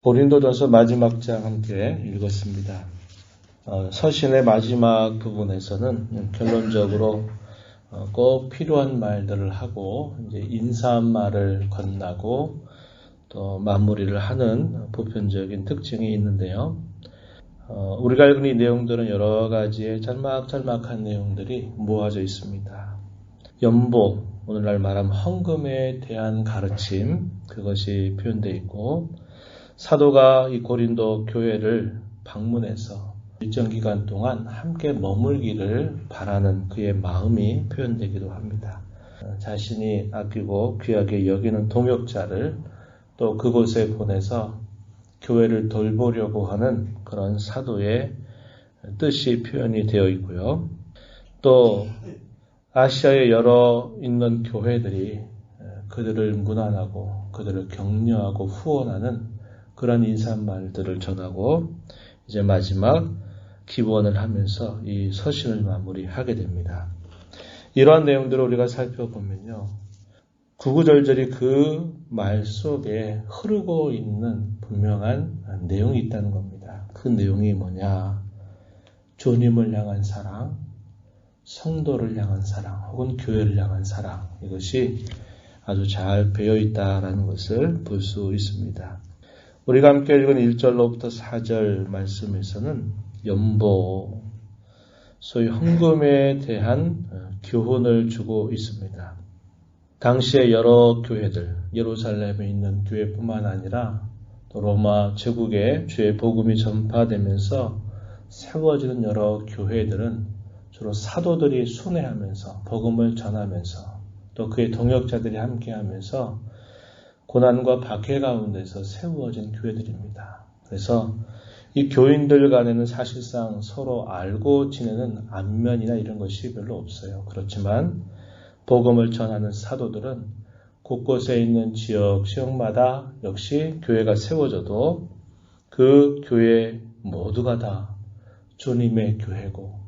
고린도전서 마지막 장 함께 읽었습니다. 서신의 마지막 부분에서는 결론적으로 꼭 필요한 말들을 하고 이제 인사말을 건너고 또 마무리를 하는 보편적인 특징이 있는데요. 우리가 읽은 이 내용들은 여러 가지의 짤막짤막한 내용들이 모아져 있습니다. 연보, 오늘날 말하면 헌금에 대한 가르침, 그것이 표현되어 있고, 사도가 이 고린도 교회를 방문해서 일정 기간 동안 함께 머물기를 바라는 그의 마음이 표현되기도 합니다. 자신이 아끼고 귀하게 여기는 동역자를 또 그곳에 보내서 교회를 돌보려고 하는 그런 사도의 뜻이 표현이 되어 있고요. 또 아시아의 여러 있는 교회들이 그들을 문안하고 그들을 격려하고 후원하는 그런 인사말들을 전하고 이제 마지막 기원을 하면서 이 서신을 마무리하게 됩니다. 이러한 내용들을 우리가 살펴보면요. 구구절절히 그 말 속에 흐르고 있는 분명한 내용이 있다는 겁니다. 그 내용이 뭐냐? 주님을 향한 사랑, 성도를 향한 사랑, 혹은 교회를 향한 사랑, 이것이 아주 잘 배어 있다라는 것을 볼 수 있습니다. 우리가 함께 읽은 1절로부터 4절 말씀에서는 연보, 소위 헌금에 대한 교훈을 주고 있습니다. 당시의 여러 교회들, 예루살렘에 있는 교회뿐만 아니라 또 로마 제국에 주의 복음이 전파되면서 세워지는 여러 교회들은 주로 사도들이 순회하면서 복음을 전하면서 또 그의 동역자들이 함께하면서 고난과 박해 가운데서 세워진 교회들입니다. 그래서 이 교인들 간에는 사실상 서로 알고 지내는 안면이나 이런 것이 별로 없어요. 그렇지만 복음을 전하는 사도들은 곳곳에 있는 지역마다 역시 교회가 세워져도 그 교회 모두가 다 주님의 교회고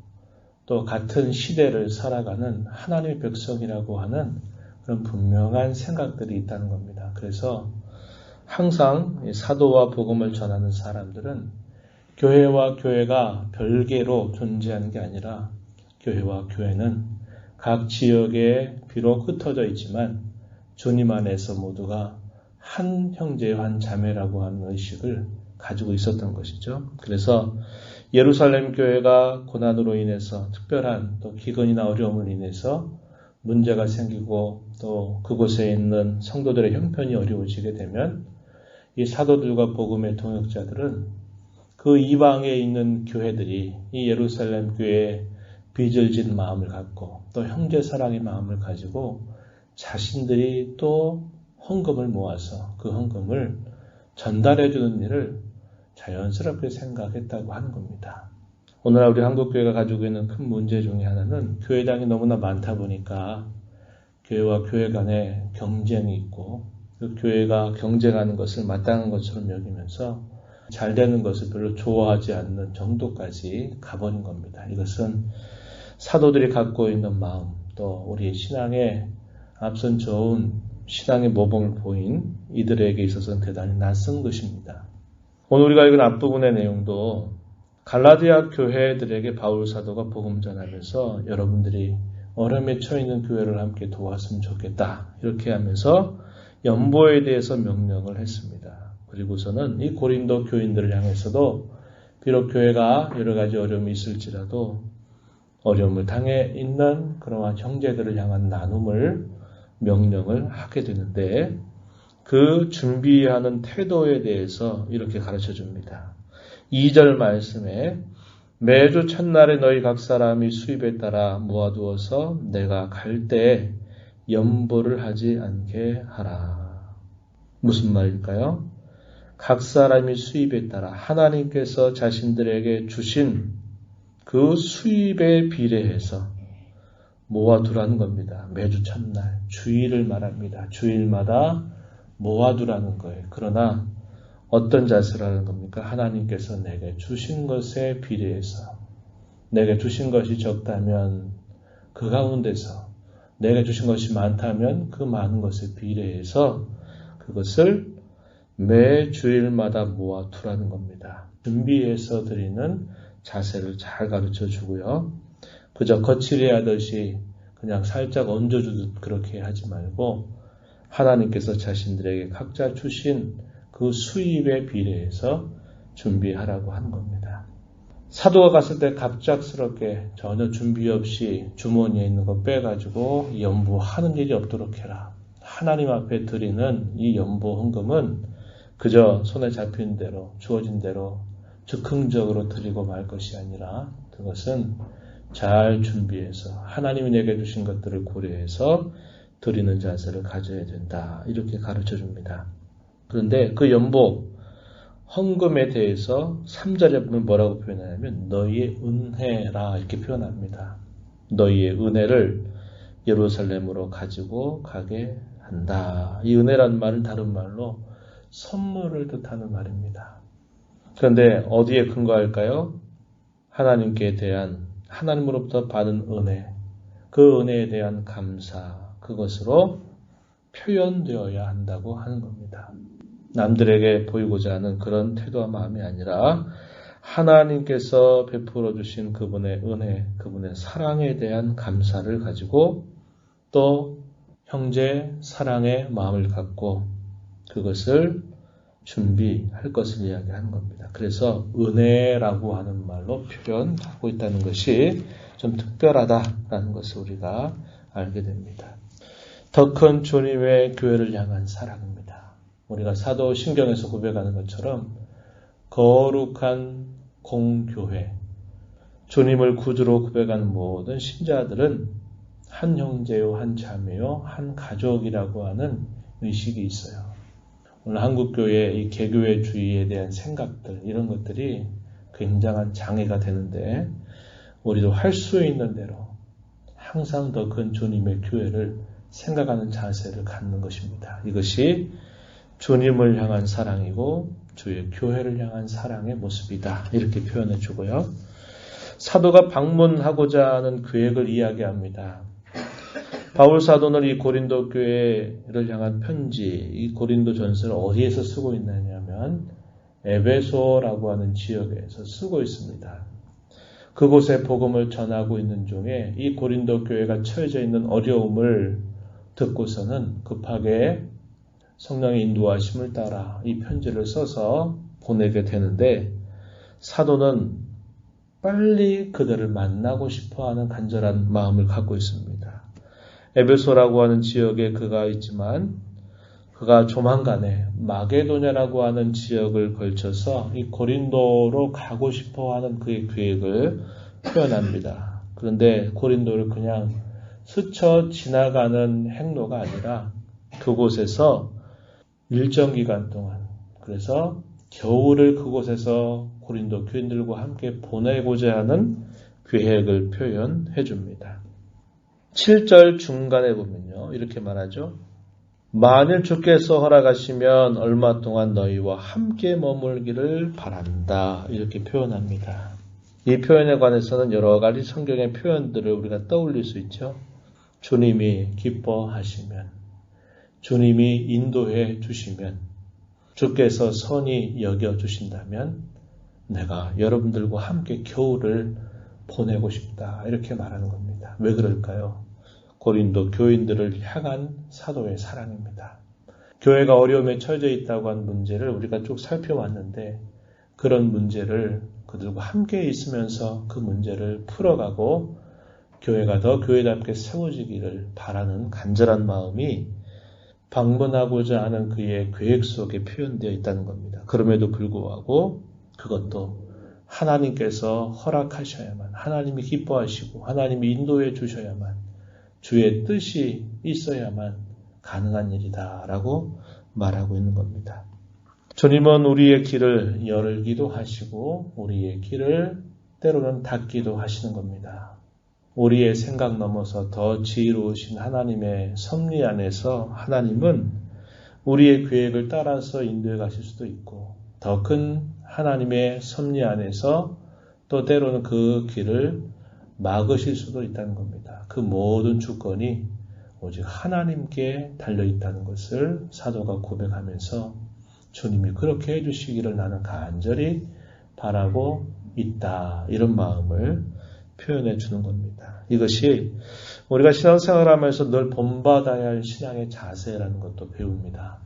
또 같은 시대를 살아가는 하나님의 백성이라고 하는 그런 분명한 생각들이 있다는 겁니다. 그래서 항상 사도와 복음을 전하는 사람들은 교회와 교회가 별개로 존재하는 게 아니라 교회와 교회는 각 지역에 비록 흩어져 있지만 주님 안에서 모두가 한 형제 한 자매라고 하는 의식을 가지고 있었던 것이죠. 그래서 예루살렘 교회가 고난으로 인해서 특별한 또 기근이나 어려움을 인해서 문제가 생기고 또 그곳에 있는 성도들의 형편이 어려워지게 되면 이 사도들과 복음의 동역자들은 그 이방에 있는 교회들이 이 예루살렘 교회에 빚을 진 마음을 갖고 또 형제 사랑의 마음을 가지고 자신들이 또 헌금을 모아서 그 헌금을 전달해 주는 일을 자연스럽게 생각했다고 하는 겁니다. 오늘날 우리 한국교회가 가지고 있는 큰 문제 중에 하나는 교회당이 너무나 많다 보니까 교회와 교회 간에 경쟁이 있고 그 교회가 경쟁하는 것을 마땅한 것처럼 여기면서 잘 되는 것을 별로 좋아하지 않는 정도까지 가버린 겁니다. 이것은 사도들이 갖고 있는 마음, 또 우리 신앙에 앞선 좋은 신앙의 모범을 보인 이들에게 있어서는 대단히 낯선 것입니다. 오늘 우리가 읽은 앞부분의 내용도 갈라디아 교회들에게 바울 사도가 복음 전하면서 여러분들이 어려움에 처해있는 교회를 함께 도왔으면 좋겠다. 이렇게 하면서 연보에 대해서 명령을 했습니다. 그리고서는 이 고린도 교인들을 향해서도 비록 교회가 여러 가지 어려움이 있을지라도 어려움을 당해 있는 그러한 형제들을 향한 나눔을 명령을 하게 되는데 그 준비하는 태도에 대해서 이렇게 가르쳐 줍니다. 2절 말씀에 매주 첫날에 너희 각 사람이 수입에 따라 모아두어서 내가 갈 때에 연보를 하지 않게 하라. 무슨 말일까요? 각 사람이 수입에 따라 하나님께서 자신들에게 주신 그 수입에 비례해서 모아두라는 겁니다. 매주 첫날, 주일을 말합니다. 주일마다 모아두라는 거예요. 그러나 어떤 자세를 하는 겁니까? 하나님께서 내게 주신 것에 비례해서 내게 주신 것이 적다면 그 가운데서 내게 주신 것이 많다면 그 많은 것에 비례해서 그것을 매 주일마다 모아두라는 겁니다. 준비해서 드리는 자세를 잘 가르쳐 주고요. 그저 거칠게 하듯이 그냥 살짝 얹어주듯 그렇게 하지 말고 하나님께서 자신들에게 각자 주신 그 수입에 비례해서 준비하라고 하는 겁니다. 사도가 갔을 때 갑작스럽게 전혀 준비 없이 주머니에 있는 거 빼가지고 연보하는 일이 없도록 해라. 하나님 앞에 드리는 이 연보 헌금은 그저 손에 잡힌 대로 주어진 대로 즉흥적으로 드리고 말 것이 아니라 그것은 잘 준비해서 하나님이 내게 주신 것들을 고려해서 드리는 자세를 가져야 된다. 이렇게 가르쳐 줍니다. 그런데 그 연보 헌금에 대해서 3절에 보면 뭐라고 표현하냐면 너희의 은혜라 이렇게 표현합니다. 너희의 은혜를 예루살렘으로 가지고 가게 한다. 이 은혜란 말은 다른 말로 선물을 뜻하는 말입니다. 그런데 어디에 근거할까요? 하나님께 대한 하나님으로부터 받은 은혜, 그 은혜에 대한 감사, 그것으로 표현되어야 한다고 하는 겁니다. 남들에게 보이고자 하는 그런 태도와 마음이 아니라 하나님께서 베풀어 주신 그분의 은혜, 그분의 사랑에 대한 감사를 가지고 또 형제 사랑의 마음을 갖고 그것을 준비할 것을 이야기하는 겁니다. 그래서 은혜라고 하는 말로 표현하고 있다는 것이 좀 특별하다라는 것을 우리가 알게 됩니다. 더 큰 주님의 교회를 향한 사랑입니다. 우리가 사도신경에서 고백하는 것처럼 거룩한 공교회, 주님을 구주로 고백하는 모든 신자들은 한 형제요, 한 자매요, 한 가족이라고 하는 의식이 있어요. 오늘 한국교회 이 개교회주의에 대한 생각들 이런 것들이 굉장한 장애가 되는데 우리도 할 수 있는 대로 항상 더 큰 주님의 교회를 생각하는 자세를 갖는 것입니다. 이것이 주님을 향한 사랑이고 주의 교회를 향한 사랑의 모습이다. 이렇게 표현해 주고요. 사도가 방문하고자 하는 계획을 이야기합니다. 바울 사도는 이 고린도 교회를 향한 편지, 이 고린도 전서를 어디에서 쓰고 있느냐면 에베소라고 하는 지역에서 쓰고 있습니다. 그곳에 복음을 전하고 있는 중에 이 고린도 교회가 처해져 있는 어려움을 듣고서는 급하게 성령의 인도하심을 따라 이 편지를 써서 보내게 되는데 사도는 빨리 그들을 만나고 싶어하는 간절한 마음을 갖고 있습니다. 에베소라고 하는 지역에 그가 있지만 그가 조만간에 마게도냐라고 하는 지역을 걸쳐서 이 고린도로 가고 싶어하는 그의 계획을 표현합니다. 그런데 고린도를 그냥 스쳐 지나가는 행로가 아니라 그곳에서 일정 기간 동안 그래서 겨울을 그곳에서 고린도 교인들과 함께 보내고자 하는 계획을 표현해 줍니다. 7절 중간에 보면요. 이렇게 말하죠. 만일 주께서 허락하시면 얼마 동안 너희와 함께 머물기를 바란다. 이렇게 표현합니다. 이 표현에 관해서는 여러 가지 성경의 표현들을 우리가 떠올릴 수 있죠. 주님이 기뻐하시면, 주님이 인도해 주시면, 주께서 선히 여겨주신다면 내가 여러분들과 함께 겨울을 보내고 싶다. 이렇게 말하는 겁니다. 왜 그럴까요? 고린도 교인들을 향한 사도의 사랑입니다. 교회가 어려움에 처해져 있다고 하는 문제를 우리가 쭉 살펴왔는데 그런 문제를 그들과 함께 있으면서 그 문제를 풀어가고 교회가 더 교회답게 세워지기를 바라는 간절한 마음이 방문하고자 하는 그의 계획 속에 표현되어 있다는 겁니다. 그럼에도 불구하고 그것도 하나님께서 허락하셔야만, 하나님이 기뻐하시고 하나님이 인도해 주셔야만, 주의 뜻이 있어야만 가능한 일이다라고 말하고 있는 겁니다. 주님은 우리의 길을 열기도 하시고 우리의 길을 때로는 닫기도 하시는 겁니다. 우리의 생각 넘어서 더 지혜로우신 하나님의 섭리 안에서 하나님은 우리의 계획을 따라서 인도해 가실 수도 있고 더 큰 하나님의 섭리 안에서 또 때로는 그 길을 막으실 수도 있다는 겁니다. 그 모든 주권이 오직 하나님께 달려있다는 것을 사도가 고백하면서 주님이 그렇게 해주시기를 나는 간절히 바라고 있다. 이런 마음을 표현해 주는 겁니다. 이것이 우리가 신앙생활하면서 늘 본받아야 할 신앙의 자세라는 것도 배웁니다.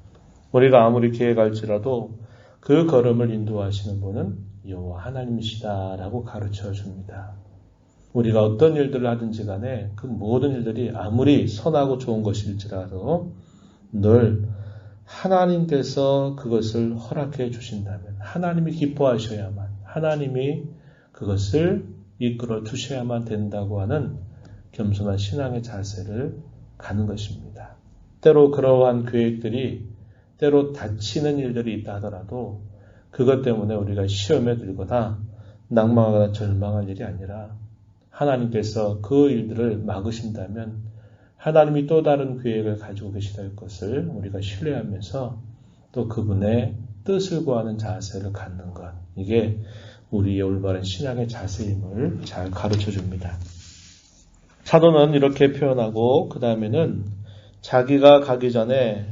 우리가 아무리 계획할지라도 그 걸음을 인도하시는 분은 여호와 하나님이시다라고 가르쳐 줍니다. 우리가 어떤 일들을 하든지 간에 그 모든 일들이 아무리 선하고 좋은 것일지라도 늘 하나님께서 그것을 허락해 주신다면 하나님이 기뻐하셔야만 하나님이 그것을 이끌어 주셔야만 된다고 하는 겸손한 신앙의 자세를 가는 것입니다. 때로 그러한 계획들이 때로 다치는 일들이 있다 하더라도 그것 때문에 우리가 시험에 들거나 낭망하거나 절망할 일이 아니라 하나님께서 그 일들을 막으신다면 하나님이 또 다른 계획을 가지고 계시다는 것을 우리가 신뢰하면서 또 그분의 뜻을 구하는 자세를 갖는 것. 이게 우리의 올바른 신앙의 자세임을 잘 가르쳐 줍니다. 사도는 이렇게 표현하고 그 다음에는 자기가 가기 전에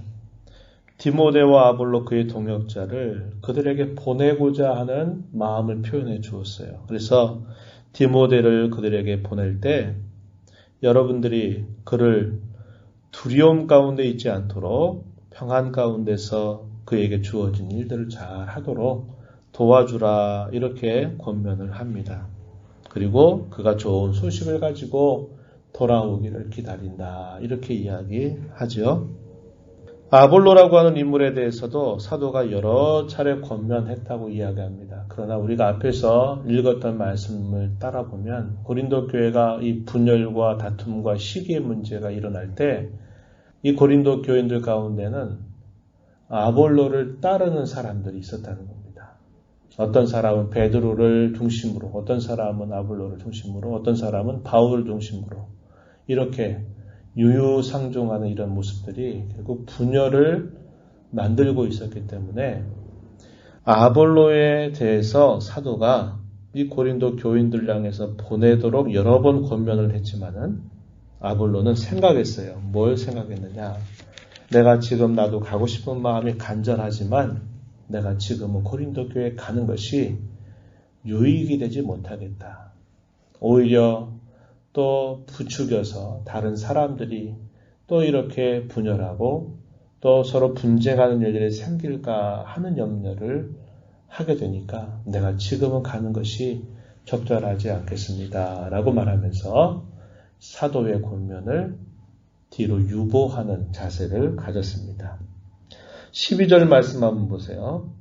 디모데와 아볼로 그의 동역자를 그들에게 보내고자 하는 마음을 표현해 주었어요. 그래서 디모데를 그들에게 보낼 때 여러분들이 그를 두려움 가운데 있지 않도록 평안 가운데서 그에게 주어진 일들을 잘 하도록 도와주라 이렇게 권면을 합니다. 그리고 그가 좋은 소식을 가지고 돌아오기를 기다린다 이렇게 이야기하죠. 아볼로라고 하는 인물에 대해서도 사도가 여러 차례 권면했다고 이야기합니다. 그러나 우리가 앞에서 읽었던 말씀을 따라보면 고린도 교회가 이 분열과 다툼과 시기의 문제가 일어날 때 이 고린도 교인들 가운데는 아볼로를 따르는 사람들이 있었다는 겁니다. 어떤 사람은 베드로를 중심으로, 어떤 사람은 아볼로를 중심으로, 어떤 사람은 바울을 중심으로 이렇게 유유상종하는 이런 모습들이 결국 분열을 만들고 있었기 때문에 아볼로에 대해서 사도가 이 고린도 교인들 향해서 보내도록 여러 번 권면을 했지만은 아볼로는 생각했어요. 뭘 생각했느냐? 내가 지금 나도 가고 싶은 마음이 간절하지만 내가 지금은 고린도 교회에 가는 것이 유익이 되지 못하겠다. 오히려 또 부추겨서 다른 사람들이 또 이렇게 분열하고 또 서로 분쟁하는 일들이 생길까 하는 염려를 하게 되니까 내가 지금은 가는 것이 적절하지 않겠습니다. 라고 말하면서 사도의 권면을 뒤로 유보하는 자세를 가졌습니다. 12절 말씀 한번 보세요.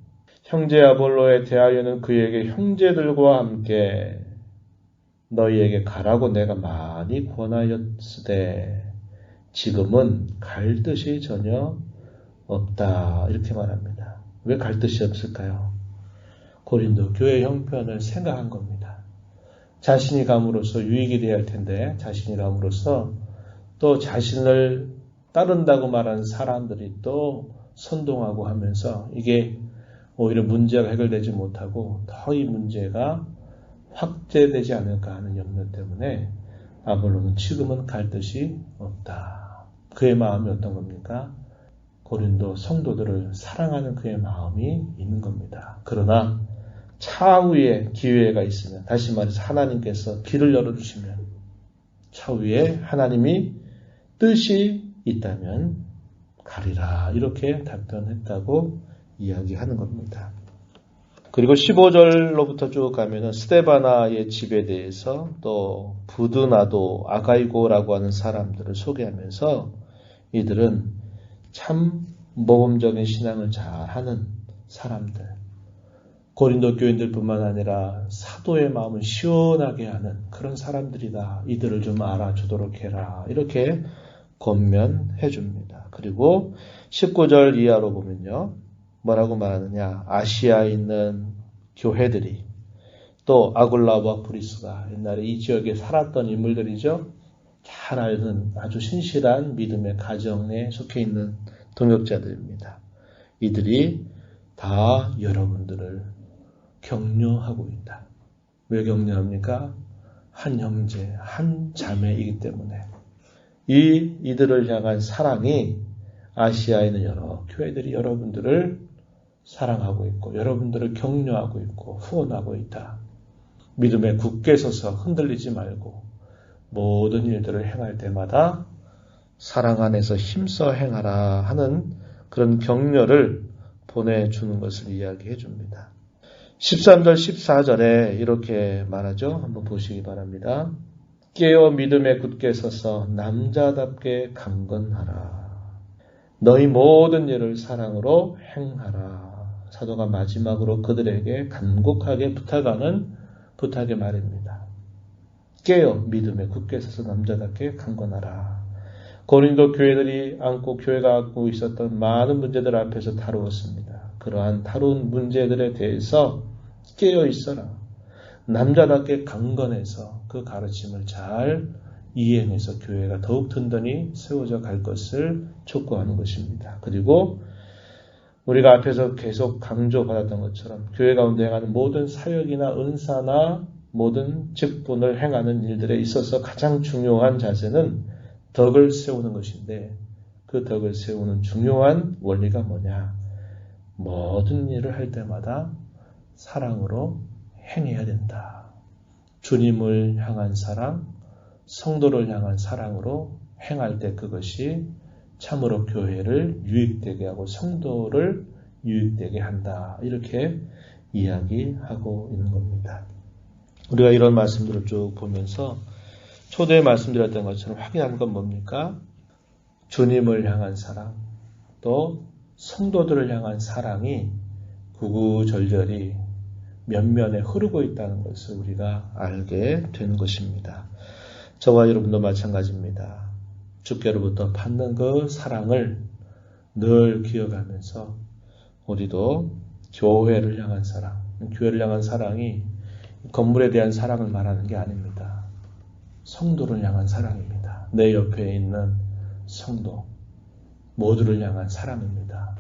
형제 아볼로에 대하여는 그에게 형제들과 함께 너희에게 가라고 내가 많이 권하였으되 지금은 갈 뜻이 전혀 없다. 이렇게 말합니다. 왜 갈 뜻이 없을까요? 고린도 교회 형편을 생각한 겁니다. 자신이 감으로써 유익이 되어야 할 텐데 자신이 감으로써 또 자신을 따른다고 말하는 사람들이 또 선동하고 하면서 이게 오히려 문제가 해결되지 못하고 더 이 문제가 확대되지 않을까 하는 염려 때문에 아볼로는 지금은 갈 뜻이 없다. 그의 마음이 어떤 겁니까? 고린도 성도들을 사랑하는 그의 마음이 있는 겁니다. 그러나 차후에 기회가 있으면 다시 말해서 하나님께서 길을 열어주시면 차후에 하나님이 뜻이 있다면 가리라 이렇게 답변했다고 이야기하는 겁니다. 그리고 15절로부터 쭉 가면은 스데바나의 집에 대해서 또 부드나도 아가이고라고 하는 사람들을 소개하면서 이들은 참 모범적인 신앙을 잘하는 사람들, 고린도 교인들뿐만 아니라 사도의 마음을 시원하게 하는 그런 사람들이다. 이들을 좀 알아주도록 해라. 이렇게 권면해 줍니다. 그리고 19절 이하로 보면요. 뭐라고 말하느냐. 아시아에 있는 교회들이 또 아굴라와 브리스가 옛날에 이 지역에 살았던 인물들이죠. 잘 아는 아주 신실한 믿음의 가정에 속해 있는 동역자들입니다. 이들이 다 여러분들을 격려하고 있다. 왜 격려합니까? 한 형제, 한 자매이기 때문에 이들을 향한 사랑이 아시아에 있는 여러 교회들이 여러분들을 사랑하고 있고 여러분들을 격려하고 있고 후원하고 있다. 믿음에 굳게 서서 흔들리지 말고 모든 일들을 행할 때마다 사랑 안에서 힘써 행하라 하는 그런 격려를 보내주는 것을 이야기해 줍니다. 13절 14절에 이렇게 말하죠. 한번 보시기 바랍니다. 깨어 믿음에 굳게 서서 남자답게 강건하라. 너희 모든 일을 사랑으로 행하라. 사도가 마지막으로 그들에게 간곡하게 부탁하는 부탁의 말입니다. 깨어 믿음에 굳게 서서 남자답게 강건하라. 고린도 교회들이 교회가 안고 있었던 많은 문제들 앞에서 다루었습니다. 그러한 다룬 문제들에 대해서 깨어 있어라. 남자답게 강건해서 그 가르침을 잘 이행해서 교회가 더욱 든든히 세워져 갈 것을 촉구하는 것입니다. 그리고 우리가 앞에서 계속 강조받았던 것처럼 교회 가운데 행하는 모든 사역이나 은사나 모든 직분을 행하는 일들에 있어서 가장 중요한 자세는 덕을 세우는 것인데 그 덕을 세우는 중요한 원리가 뭐냐? 모든 일을 할 때마다 사랑으로 행해야 된다. 주님을 향한 사랑, 성도를 향한 사랑으로 행할 때 그것이 참으로 교회를 유익되게 하고 성도를 유익되게 한다. 이렇게 이야기하고 있는 겁니다. 우리가 이런 말씀들을 쭉 보면서 초대에 말씀드렸던 것처럼 확인하는 건 뭡니까? 주님을 향한 사랑, 또 성도들을 향한 사랑이 구구절절히 면면에 흐르고 있다는 것을 우리가 알게 되는 것입니다. 저와 여러분도 마찬가지입니다. 주께로부터 받는 그 사랑을 늘 기억하면서 우리도 교회를 향한 사랑, 교회를 향한 사랑이 건물에 대한 사랑을 말하는 게 아닙니다. 성도를 향한 사랑입니다. 내 옆에 있는 성도 모두를 향한 사랑입니다.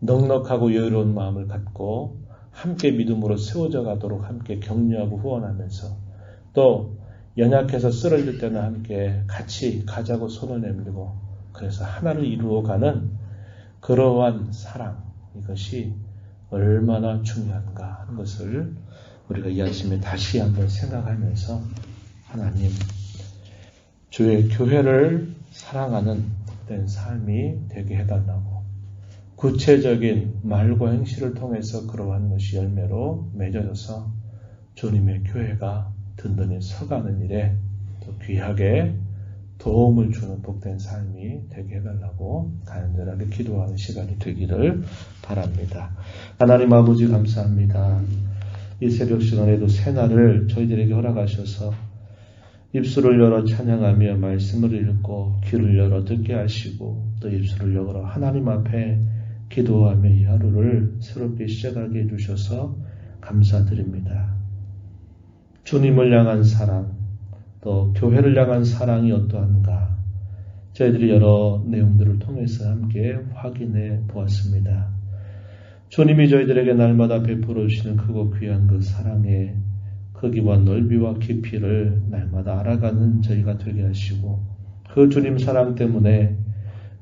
넉넉하고 여유로운 마음을 갖고 함께 믿음으로 세워져 가도록 함께 격려하고 후원하면서 또 연약해서 쓰러질 때는 함께 같이 가자고 손을 내밀고 그래서 하나를 이루어가는 그러한 사랑, 이것이 얼마나 중요한가 하는 것을 우리가 이 아침에 다시 한번 생각하면서 하나님, 주의 교회를 사랑하는 된 삶이 되게 해달라고 구체적인 말과 행실을 통해서 그러한 것이 열매로 맺어져서 주님의 교회가 든든히 서가는 일에 또 귀하게 도움을 주는 복된 삶이 되게 해달라고 간절하게 기도하는 시간이 되기를 바랍니다. 하나님 아버지 감사합니다. 이 새벽 시간에도 새날을 저희들에게 허락하셔서 입술을 열어 찬양하며 말씀을 읽고 귀를 열어 듣게 하시고 또 입술을 열어 하나님 앞에 기도하며 이 하루를 새롭게 시작하게 해주셔서 감사드립니다. 주님을 향한 사랑, 또 교회를 향한 사랑이 어떠한가 저희들이 여러 내용들을 통해서 함께 확인해 보았습니다. 주님이 저희들에게 날마다 베풀어 주시는 크고 귀한 그 사랑의 크기와 넓이와 깊이를 날마다 알아가는 저희가 되게 하시고 그 주님 사랑 때문에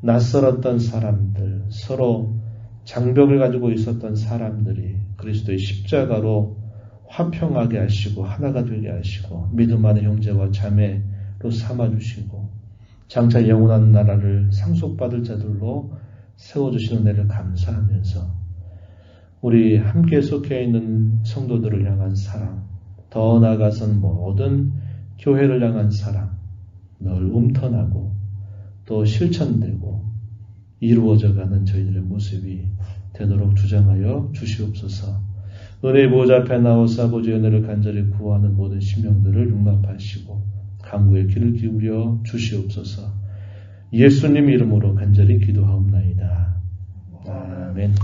낯설었던 사람들, 서로 장벽을 가지고 있었던 사람들이 그리스도의 십자가로 화평하게 하시고 하나가 되게 하시고 믿음 안의 형제와 자매로 삼아주시고 장차 영원한 나라를 상속받을 자들로 세워주시는 은혜를 감사하면서 우리 함께 속해 있는 성도들을 향한 사랑, 더 나아가선 모든 교회를 향한 사랑 늘 움터나고 또 실천되고 이루어져가는 저희들의 모습이 되도록 주장하여 주시옵소서. 은혜의 보좌 앞에 나오사 아버지의 은혜를 간절히 구하는 모든 심령들을 용납하시고 간구의 귀를 기울여 주시옵소서. 예수님 이름으로 간절히 기도하옵나이다. 아멘.